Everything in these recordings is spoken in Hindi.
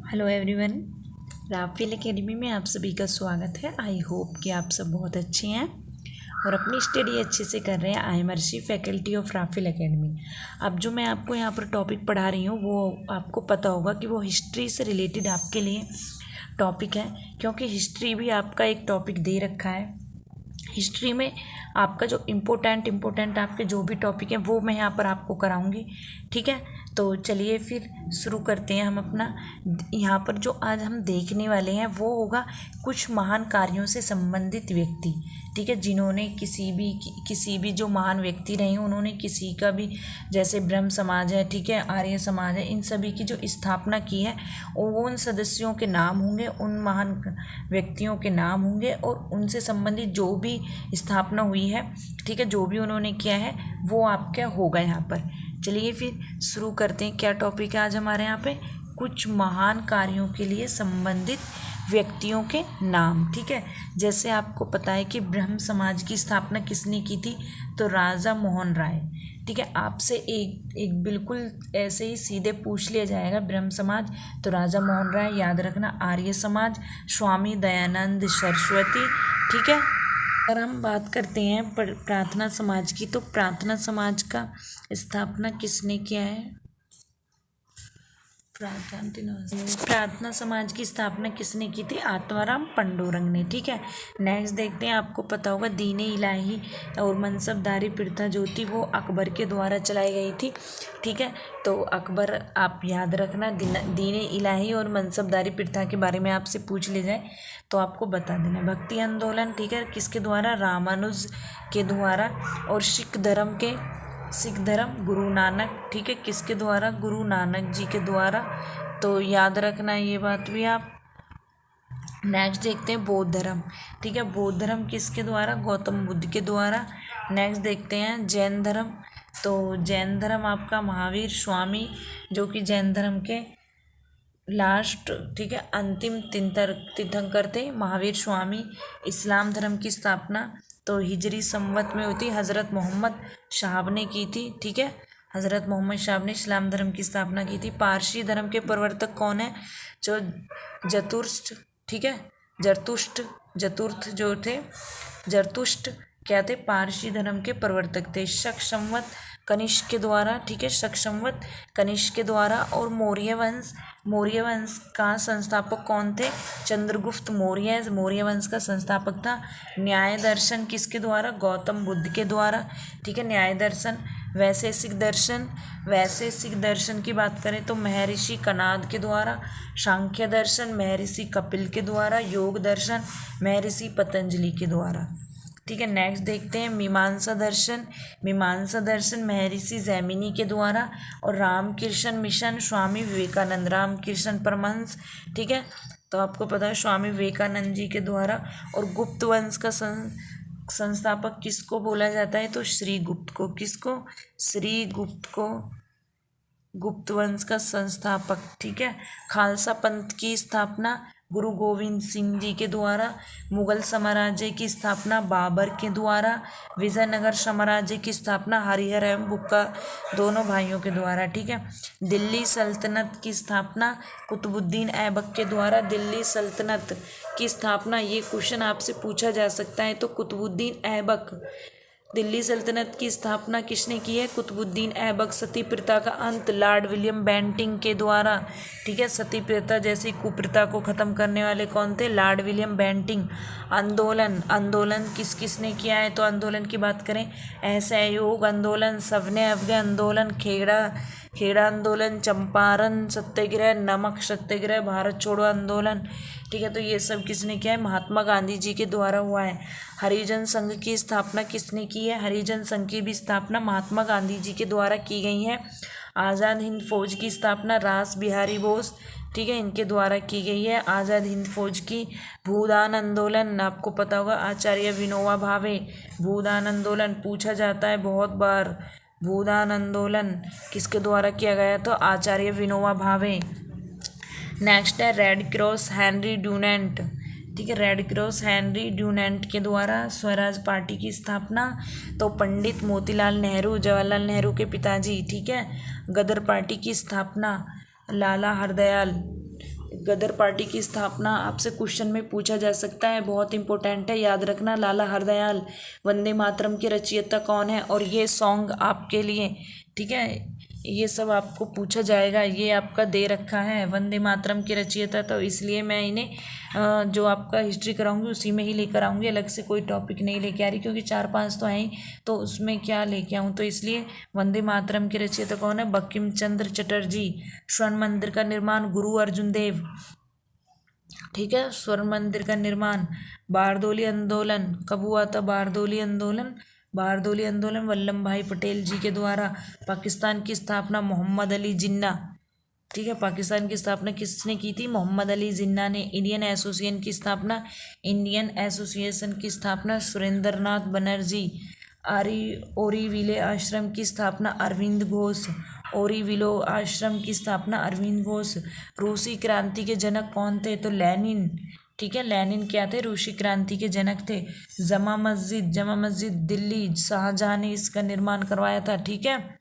Hello everyone. राफेल एकेडमी में आप सभी का स्वागत है। आई होप कि आप सब बहुत अच्छे हैं और अपनी स्टडी अच्छे से कर रहे हैं। I am Arshi, faculty of Rafale Academy. अब जो मैं आपको यहाँ पर टॉपिक पढ़ा रही हूँ वो आपको पता होगा कि वो हिस्ट्री से रिलेटेड आपके लिए टॉपिक है, क्योंकि हिस्ट्री भी आपका एक टॉपिक दे रखा है। हिस्ट्री में आपका जो इम्पोर्टेंट आपके जो भी टॉपिक हैं वो मैं यहाँ पर आपको कराऊंगी। ठीक है, तो चलिए फिर शुरू करते हैं हम अपना। यहाँ पर जो आज हम देखने वाले हैं वो होगा कुछ महान कार्यों से संबंधित व्यक्ति। ठीक है, जिन्होंने किसी भी जो महान व्यक्ति रहे उन्होंने किसी का भी, जैसे ब्रह्म समाज है, ठीक है, आर्य समाज है, इन सभी की जो स्थापना की है वो उन सदस्यों के नाम होंगे, उन महान व्यक्तियों के नाम होंगे और उनसे संबंधित जो भी स्थापना हुई है, ठीक है, जो भी उन्होंने किया है वो आपका होगा यहाँ पर। चलिए फिर शुरू करते हैं। क्या टॉपिक है आज हमारे यहाँ पे? कुछ महान कार्यों के लिए संबंधित व्यक्तियों के नाम। ठीक है, जैसे आपको पता है कि ब्रह्म समाज की स्थापना किसने की थी? तो राजा मोहन राय। ठीक है, आपसे एक बिल्कुल ऐसे ही सीधे पूछ लिया जाएगा ब्रह्म समाज, तो राजा मोहन राय याद रखना। आर्य समाज स्वामी दयानंद सरस्वती। ठीक है, अगर हम बात करते हैं प्रार्थना समाज की, तो प्रार्थना समाज का स्थापना किसने किया है? प्रार्थना समाज की स्थापना किसने की थी? आत्माराम पंडुरंग ने। ठीक है, नेक्स्ट देखते हैं। आपको पता होगा दीन इलाही और मनसबदारी प्रथा जो थी वो अकबर के द्वारा चलाई गई थी। ठीक है, तो अकबर, आप याद रखना, दीन इलाही और मनसबदारी प्रथा के बारे में आपसे पूछ ले जाए तो आपको बता देना। भक्ति आंदोलन, ठीक है, किसके द्वारा? रामानुज के द्वारा। और सिख धर्म गुरु नानक। ठीक है, किसके द्वारा? गुरु नानक जी के द्वारा। तो याद रखना ये बात भी आप। नेक्स्ट देखते हैं बौद्ध धर्म। ठीक है, बौद्ध धर्म किसके द्वारा? गौतम बुद्ध के द्वारा। नेक्स्ट देखते हैं जैन धर्म। तो जैन धर्म आपका महावीर स्वामी, जो कि जैन धर्म के लास्ट, ठीक है, अंतिम तीर्थंकर थे महावीर स्वामी। इस्लाम धर्म की स्थापना तो हिजरी संवत में हुई थी, हज़रत मोहम्मद साहब ने की थी। ठीक है, हज़रत मोहम्मद साहब ने इस्लाम धर्म की स्थापना की थी। पारसी धर्म के प्रवर्तक कौन है? जो जरतुष्ट, ठीक है, जतुर्थ जो थे, जरतुष्ट क्या थे? पारसी धर्म के प्रवर्तक थे। शक संवत कनिष्क के द्वारा। ठीक है, शक संवत कनिष्क के द्वारा। और मौर्य वंश का संस्थापक कौन थे? चंद्रगुप्त मौर्य वंश का संस्थापक था। न्याय दर्शन किसके द्वारा? गौतम बुद्ध के द्वारा। ठीक है, न्याय दर्शन। वैशेषिक दर्शन की बात करें तो महर्षि कणाद के द्वारा। सांख्य दर्शन महर्षि कपिल के द्वारा। योग दर्शन महर्षि पतंजलि के द्वारा। ठीक है, नेक्स्ट देखते हैं मीमांसा दर्शन महर्षि जैमिनी के द्वारा। और रामकृष्ण मिशन स्वामी विवेकानंद, रामकृष्ण परमहंस। ठीक है, तो आपको पता है स्वामी विवेकानंद जी के द्वारा। और गुप्त वंश का संस्थापक किसको बोला जाता है? तो श्रीगुप्त को। किसको? श्रीगुप्त को, गुप्त वंश का संस्थापक। ठीक है, खालसा पंथ की स्थापना गुरु गोविंद सिंह जी के द्वारा। मुगल साम्राज्य की स्थापना बाबर के द्वारा। विजयनगर साम्राज्य की स्थापना हरिहर एवं बुक्का दोनों भाइयों के द्वारा। ठीक है, दिल्ली सल्तनत की स्थापना कुतुबुद्दीन ऐबक के द्वारा। दिल्ली सल्तनत की स्थापना, ये क्वेश्चन आपसे पूछा जा सकता है। तो कुतुबुद्दीन ऐबक, दिल्ली सल्तनत की स्थापना किसने की है? कुतुबुद्दीन ऐबक। सती प्रथा का अंत लॉर्ड विलियम बेंटिंग के द्वारा। ठीक है, सती प्रथा जैसी कुप्रथा को खत्म करने वाले कौन थे? Lord William Bentinck. आंदोलन किसने किया है? तो आंदोलन की बात करें, असहयोग आंदोलन, सवर्ण अवज्ञा आंदोलन, खेड़ा आंदोलन, चंपारण सत्याग्रह, नमक सत्याग्रह, भारत छोड़ो आंदोलन। ठीक है, तो ये सब किसने किया है? महात्मा गांधी जी के द्वारा हुआ है। हरिजन संघ की स्थापना किसने की है? हरिजन संघ की भी स्थापना महात्मा गांधी जी के द्वारा की गई है। आज़ाद हिंद फौज की स्थापना रास बिहारी बोस, ठीक है, इनके द्वारा की गई है। आज़ाद हिंद फौज की। भूदान आंदोलन, आपको पता होगा आचार्य विनोबा भावे। भूदान आंदोलन पूछा जाता है बहुत बार। भूदान आंदोलन किसके द्वारा किया गया? तो आचार्य विनोबा भावे। नेक्स्ट है रेड क्रॉस हेनरी ड्यूनेंट। ठीक है, रेड क्रॉस हेनरी ड्यूनेंट के द्वारा। स्वराज पार्टी की स्थापना तो पंडित मोतीलाल नेहरू, जवाहरलाल नेहरू के पिताजी। ठीक है, गदर पार्टी की स्थापना लाला हरदयाल गदर पार्टी की स्थापना आपसे क्वेश्चन में पूछा जा सकता है, बहुत इंपॉर्टेंट है, याद रखना। लाला हरदयाल। वंदे मातरम के रचयिता कौन है, और ये सॉन्ग आपके लिए, ठीक है, ये सब आपको पूछा जाएगा। ये आपका दे रखा है वंदे मातरम के रचयिता, तो इसलिए मैं इन्हें जो आपका हिस्ट्री कराऊंगी उसी में ही लेकर आऊँगी, अलग से कोई टॉपिक नहीं लेके आ रही, क्योंकि 4-5 तो हैं ही, तो उसमें क्या लेके आऊँ। तो इसलिए वंदे मातरम के रचयिता कौन है, बंकिम चंद्र चटर्जी। स्वर्ण मंदिर का निर्माण गुरु अर्जुन देव, ठीक है, स्वर्ण मंदिर का निर्माण। बारदोली आंदोलन कब हुआ था, बारदोली आंदोलन, बारदोली आंदोलन वल्लभ भाई पटेल जी के द्वारा। पाकिस्तान की स्थापना मोहम्मद अली जिन्ना, ठीक है, पाकिस्तान की स्थापना किसने की थी, मोहम्मद अली जिन्ना ने। इंडियन एसोसिएशन की स्थापना, इंडियन एसोसिएशन की स्थापना सुरेंद्र नाथ बनर्जी। ओरीविले आश्रम की स्थापना अरविंद घोष, ओरीविलो आश्रम की स्थापना अरविंद घोष। रूसी क्रांति के जनक कौन थे, तो लेनिन, ठीक है, लेनिन क्या थे, रूसी क्रांति के जनक थे। जमा मस्जिद दिल्ली, शाहजहां ने इसका निर्माण करवाया था, ठीक है।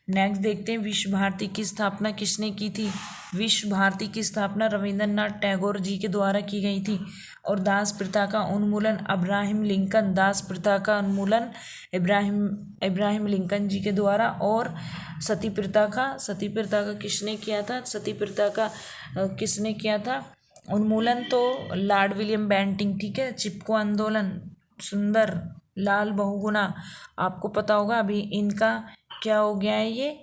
नेक्स्ट देखते हैं, विश्व भारती की स्थापना किसने की थी। विश्व भारती की स्थापना रविंद्रनाथ टैगोर जी के द्वारा की गई थी। और दास प्रथा का उन्मूलन अब्राहम लिंकन, दास प्रथा का उन्मूलन इब्राहिम लिंकन जी के द्वारा। और सती प्रथा का किसने किया था, सती प्रथा का किसने किया था उन्मूलन, तो लॉर्ड विलियम बेंटिंक, ठीक है। चिपको आंदोलन, सुंदर लाल बहुगुणा, आपको पता होगा अभी इनका क्या हो गया है, ये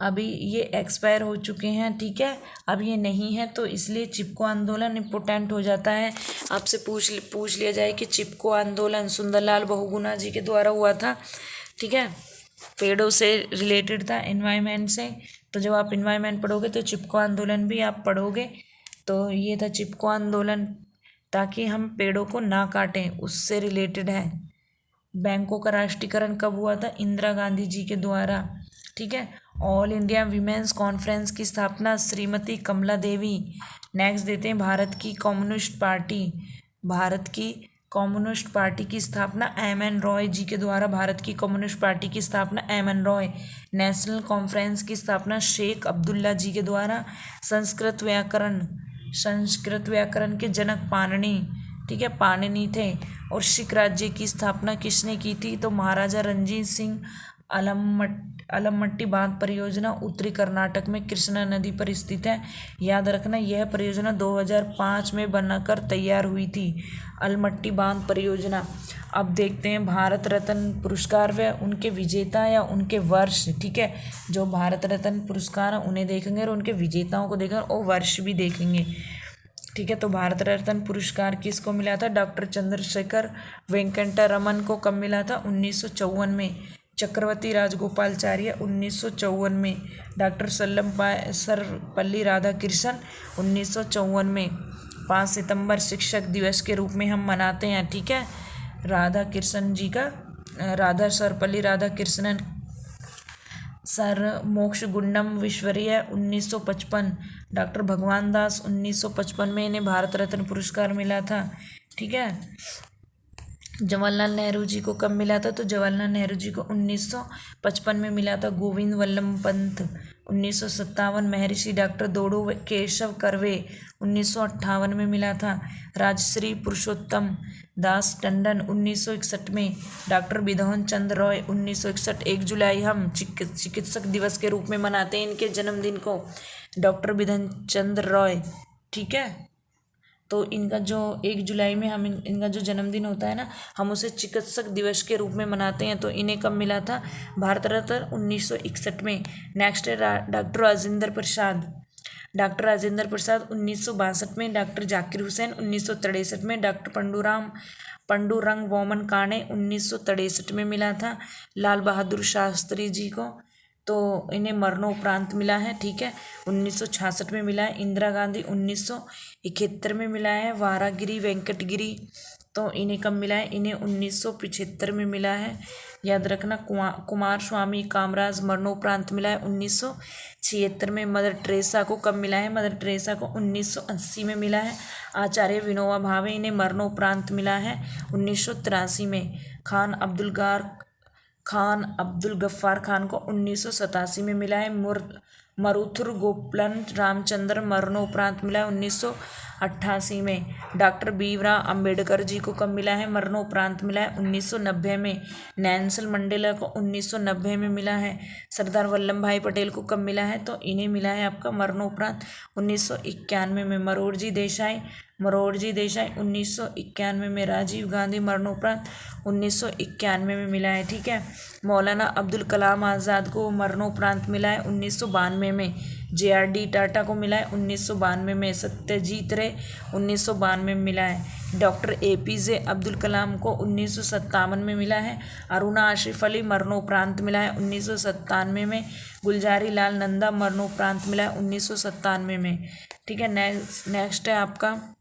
अभी ये एक्सपायर हो चुके हैं, ठीक है, अब ये नहीं है, तो इसलिए चिपको आंदोलन इम्पोर्टेंट हो जाता है। आपसे पूछ लिया जाए कि चिपको आंदोलन सुंदरलाल बहुगुणा जी के द्वारा हुआ था, ठीक है, पेड़ों से रिलेटेड था, एनवायरनमेंट से। तो जब आप एनवायरनमेंट पढ़ोगे तो चिपको आंदोलन भी आप पढ़ोगे। तो ये था चिपको आंदोलन, ताकि हम पेड़ों को ना काटें, उससे रिलेटेड है। बैंकों का राष्ट्रीयकरण कब हुआ था, इंदिरा गांधी जी के द्वारा, ठीक है। ऑल इंडिया वीमेंस कॉन्फ्रेंस की स्थापना श्रीमती कमला देवी। नेक्स्ट देते हैं, भारत की कम्युनिस्ट पार्टी की स्थापना एम.एन. रॉय जी के द्वारा, भारत की कम्युनिस्ट पार्टी की स्थापना एम.एन. रॉय। नेशनल कॉन्फ्रेंस की स्थापना शेख अब्दुल्ला जी के द्वारा। संस्कृत व्याकरण के जनक पाणिनि, ठीक है, पाणिनि थे। और सिख राज्य की स्थापना किसने की थी, तो महाराजा रणजीत सिंह। अलमट्टी बांध परियोजना उत्तरी कर्नाटक में कृष्णा नदी पर स्थित है, याद रखना। यह परियोजना 2005 में बनकर तैयार हुई थी, अलमट्टी बांध परियोजना। अब देखते हैं भारत रत्न पुरस्कार व उनके विजेता या उनके वर्ष, ठीक है। जो भारत रत्न पुरस्कार है उन्हें देखेंगे और उनके विजेताओं को देखेंगे और वर्ष भी देखेंगे, ठीक है। तो भारत रत्न पुरस्कार किसको मिला था, डॉक्टर चंद्रशेखर वेंकट रमन को कब मिला था, 1954 में। चक्रवर्ती राजगोपालाचार्य 1954 में। डॉक्टर सर्वपल्ली राधाकृष्णन 1954 में। 5 सितंबर शिक्षक दिवस के रूप में हम मनाते हैं, ठीक है। राधा सर्वपल्ली राधाकृष्णन। सर मोक्ष गुंडम विश्वरीय 1955। डॉक्टर भगवान दास 1955 में इन्हें भारत रत्न पुरस्कार मिला था, ठीक है। जवाहरलाल नेहरू जी को कब मिला था, तो जवाहरलाल नेहरू जी को 1955 में मिला था। गोविंद वल्लभ पंत 1957। महर्षि डॉक्टर दोडो केशव कर्वे 1958 में मिला था। राजश्री पुरुषोत्तम दास टंडन 1961 में। डॉक्टर बिधोन चंद्र रॉय 1961। 1 जुलाई हम चिकित्सक दिवस के रूप में मनाते हैं इनके जन्मदिन को, डॉक्टर बिधन चंद्र रॉय, ठीक है। तो इनका जो 1 जुलाई में हम इनका जो जन्मदिन होता है ना, हम उसे चिकित्सक दिवस के रूप में मनाते हैं। तो इन्हें कब मिला था, भारत रत्न 1961 में। नेक्स्ट है डॉक्टर राजेंद्र प्रसाद 1962 में। डॉक्टर जाकिर हुसैन 1963 में। डॉक्टर पंडूरंग वोमन काणे 1963 में मिला था। लाल बहादुर शास्त्री जी को तो इन्हें मरणोपरांत मिला है, ठीक है, 1966 में मिला है। इंदिरा गांधी 1971 में मिला है। वारागिरी वेंकटगिरी तो इन्हें कब मिला है, इन्हें 1975 में मिला है, याद रखना। कुमार स्वामी कामराज मरणोपरांत मिला है 1976 में। मदर टेरेसा को कब मिला है, मदर टेरेसा को 1980 में मिला है। आचार्य विनोबा भावे इन्हें मरणोपरांत मिला है 1983 में। खान अब्दुल गफ्फार खान को 1987 में मिला है। मरुथुर गोपलन रामचंद्र मरणोपरांत मिला है 1988 में। डॉक्टर भीमराव अंबेडकर जी को कब मिला है? मरणोपरांत मिला है 1990 में। नेल्सन मंडेला को 1990 में मिला है। सरदार वल्लभ भाई पटेल को कब मिला है? तो इन्हें मिला है आपका मरणोपरांत 1991 में। मोरारजी देसाई 1991 में। राजीव गांधी मरणोपरांत 1991 में मिला है। ठीक है। मौलाना अब्दुल कलाम आज़ाद को मरणोपरांत मिला है 1992 में। JRD टाटा को मिला है 1992 में। सत्यजीत रे 1992 में मिला है। डॉक्टर APJ अब्दुल कलाम को 1957 में मिला है। अरुणा आशिफ अली मरणोपरांत मिला है 1997 में। गुलजारी लाल नंदा मरणोपरांत मिला है 1997 में। ठीक है। नेक्स्ट है आपका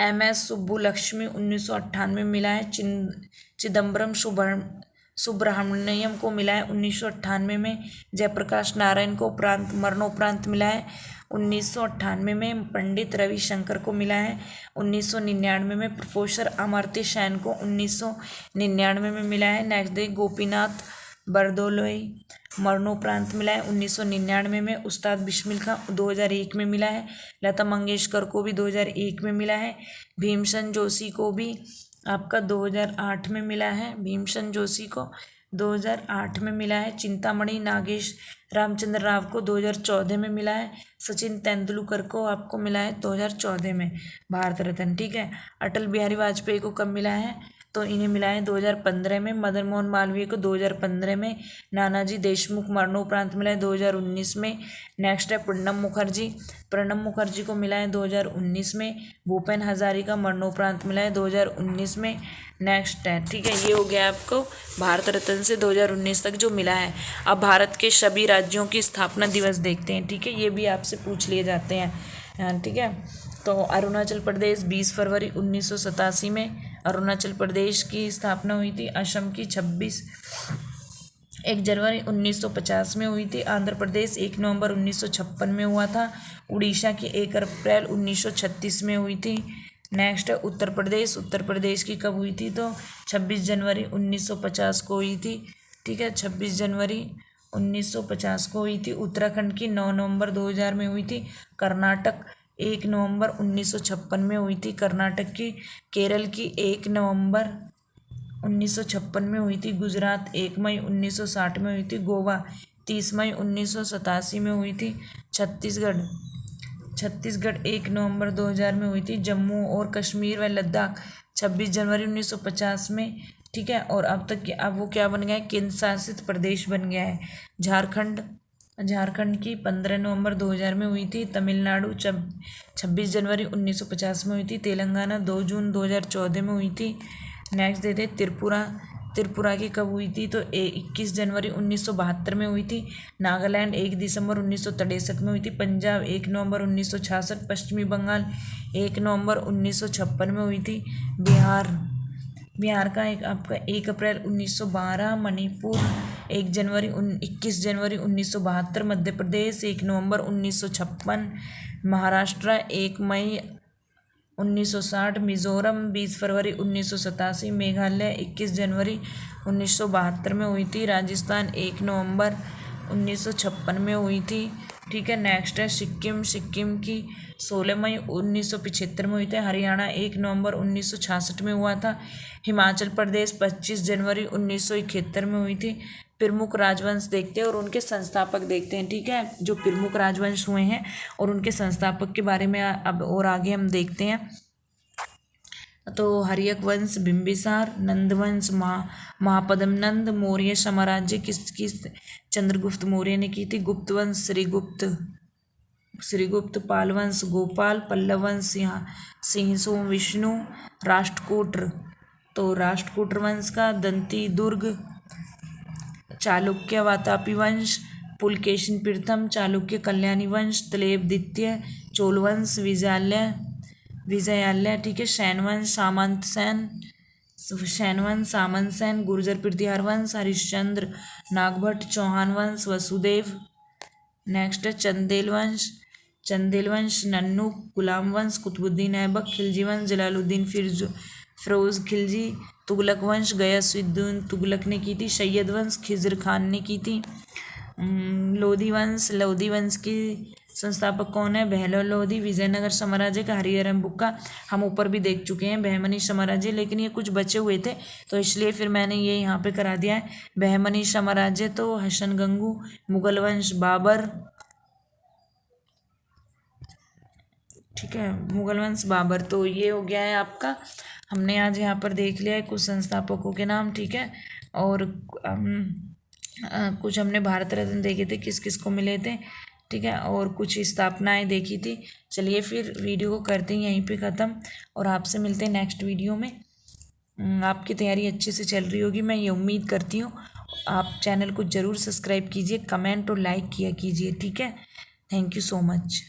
MS सुब्बुलक्ष्मी 1998 में मिला है। चिदम्बरम सुब्रह्मण्यम को मिला है 1998 में। जयप्रकाश नारायण को मरणोपरांत मिला है 1998 में। पंडित रविशंकर को मिला है 1999 में। प्रोफेसर अमर्त्य सेन को 1999 में मिला है। नेक्स्ट डे गोपीनाथ बरदोलोई मरणोपरांत मिला है 1999 में। उस्ताद बिस्मिल खां 2001 में मिला है। लता मंगेशकर को भी 2001 में मिला है। भीमसेन जोशी को भी आपका 2008 में मिला है। भीमसेन जोशी को 2008 में मिला है। चिंतामणि नागेश रामचंद्र राव को 2014 में मिला है। सचिन तेंदुलकर को आपको मिला है 2014 में भारत रत्न। ठीक है। अटल बिहारी वाजपेयी को कब मिला है? तो इन्हें मिला है 2015 में। मदन मोहन मालवीय को 2015 में। नानाजी देशमुख मरणोपरांत मिला है 2019 में। नेक्स्ट है प्रणब मुखर्जी को मिला है 2019 में। भूपेन हजारिका मरणोपरांत मिला है 2019 में। नेक्स्ट है। ठीक है। ये हो गया आपको भारत रत्न से 2019 तक जो मिला है। अब भारत के सभी राज्यों की स्थापना दिवस देखते हैं। ठीक है। ये भी आपसे पूछ लिए जाते हैं। ठीक है। तो अरुणाचल प्रदेश 20 फरवरी 1987 में अरुणाचल प्रदेश की स्थापना हुई थी। असम की 1 जनवरी 1950 में हुई थी। आंध्र प्रदेश 1 नवंबर 1956 में हुआ था। उड़ीसा की 1 अप्रैल 1936 में हुई थी। नेक्स्ट है उत्तर प्रदेश की कब हुई थी? तो 26 जनवरी 1950 को हुई थी। ठीक है। 26 जनवरी 1950 को हुई थी। उत्तराखंड की 9 नवंबर 2000 में हुई थी। कर्नाटक 1 नवंबर 1956 में हुई थी कर्नाटक की। केरल की 1 नवंबर 1956 में हुई थी। गुजरात 1 मई 1960 में हुई थी। गोवा 30 मई 1987 में हुई थी। छत्तीसगढ़ 1 नवंबर 2000 में हुई थी। जम्मू और कश्मीर व लद्दाख 26 जनवरी 1950 में। ठीक है। और अब वो क्या बन गया है? केंद्र शासित प्रदेश बन गया है। झारखंड की 15 नवंबर 2000 में हुई थी। तमिलनाडु 26 जनवरी 1950 में हुई थी। तेलंगाना 2 जून 2014 में हुई थी। नेक्स्ट देते त्रिपुरा की कब हुई थी? तो 21 जनवरी 1972 में हुई थी। नागालैंड 1 दिसंबर 1963 में हुई थी। पंजाब 1 नवंबर 1966। पश्चिमी बंगाल 1 नवंबर 1956 में हुई थी। बिहार का आपका 1 अप्रैल 1912। मणिपुर 21 जनवरी 1972। मध्य प्रदेश 1 नवंबर 1956। महाराष्ट्र 1 मई 1960। मिजोरम 20 फरवरी 1987। मेघालय 21 जनवरी 1972 में हुई थी। राजस्थान 1 नवंबर 1956 में हुई थी। ठीक है। नेक्स्ट है सिक्किम की 16 मई 1975 में हुई थी। हरियाणा 1 नवंबर 1966 में हुआ था। हिमाचल प्रदेश 25 जनवरी 1971 में हुई थी। प्रमुख राजवंश देखते हैं और उनके संस्थापक देखते हैं। ठीक है। जो प्रमुख राजवंश हुए हैं और उनके संस्थापक के बारे में अब और आगे हम देखते हैं। तो हर्यक वंश बिंबिसार, नंद वंश महापद्म नंद, मौर्य साम्राज्य किसकी चंद्रगुप्त मौर्य ने की थी। गुप्त वंश श्रीगुप्त, पाल वंश गोपाल, पल्लव वंश सिंह विष्णु, राष्ट्रकूट वंश का दंती दुर्ग, चालुक्य वातापी वंश, पुलकेशिन प्रथम, चालुक्य कल्याणी वंश, तलेब द्वितीय, चोल वंश विजयालय। ठीक है। शैन वंश सामंत सेन, गुर्जर प्रतिहार वंश, हरिश्चंद्र नागभट्ट, चौहान वंश, वसुदेव। नेक्स्ट है चंदेल वंश नन्नू, गुलाम वंश कुतुबुद्दीन ऐबक, खिलजी वंश जलालुद्दीन फिरोज खिलजी, तुगलक वंश गयासुद्दीन तुगलक ने की थी। सैयद वंश खिजर खान ने की थी। लोधी वंश, लोधी वंश की संस्थापक कौन है? बहलोल लोधी। विजयनगर साम्राज्य का हरिहरम बुक्का हम ऊपर भी देख चुके हैं। बहमनी साम्राज्य, लेकिन ये कुछ बचे हुए थे तो इसलिए फिर मैंने ये यहाँ पे करा दिया है। बहमनी साम्राज्य तो हसन गंगू। मुगल वंश बाबर, ठीक है, मुगल वंश बाबर। तो ये हो गया है आपका, हमने आज यहाँ पर देख लिया है कुछ संस्थापकों के नाम, ठीक है। और कुछ हमने भारत रत्न देखे थे किस किस को मिले थे, ठीक है, और कुछ स्थापनाएं देखी थी। चलिए फिर वीडियो को करते हैं यहीं पे ख़त्म और आपसे मिलते हैं नेक्स्ट वीडियो में। आपकी तैयारी अच्छे से चल रही होगी, मैं ये उम्मीद करती हूँ। आप चैनल को ज़रूर सब्सक्राइब कीजिए, कमेंट और लाइक किया कीजिए, ठीक है। Thank you so much.